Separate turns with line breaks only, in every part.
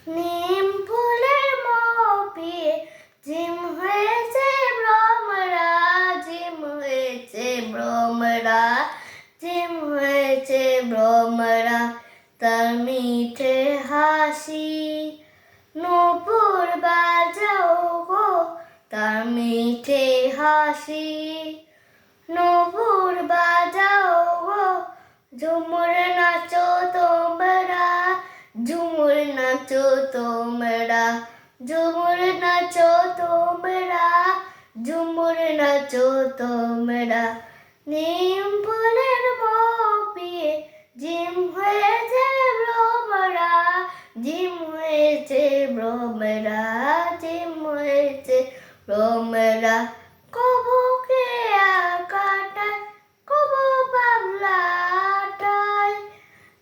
নিম ফুলের মপিয়ে ঝিম হয়েছে ভ্রমরা, ঝিম হয়েছে ভ্রমরা, ঝিম হয়েছে ভ্রমরা। তার মিঠে হাসি নূপুর বাজাও গো, তার মিঠে হাসি নূপুর বাজাও গো। ঝুমুর নাচো তোমরা, ঝুমুর নাচো তোমরা, ঝুমুর নাচো তোমরা, ঝুমুর নাচো তোমরা। নিম ফুলের মপিয়ে ঝিম হয়েছে ভ্রমরা, ঝিম হয়েছে ভ্রমরা, ঝিম হয়েছে ভ্রমরা। কবু কেয়া কাটায়, কবু বাবলা আটায়,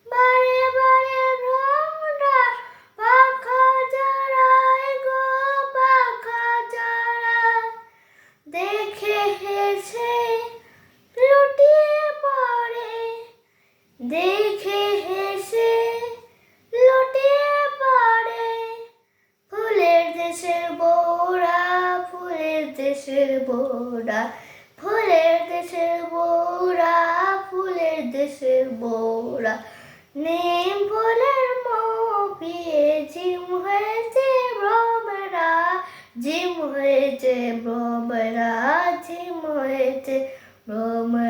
বারে বারে ভ্রমরা পাখা জড়ায় গো, পাখা জড়ায়। দেখে হেসে লুটিয়ে পড়ে, দেখে হেসে লুটিয়ে পড়ে। ফুলের দেশের বউরা, ফুলের দেশের বউরা, ফুলের দেশের বউরা, ফুলের দেশের বউরা। নিম ফুলের মপিয়ে ঝিম হয়েছে ভ্রমরা, ঝিম হয়েছে ভ্রমরা, ঝিম হয়েছে ভ্রমরা।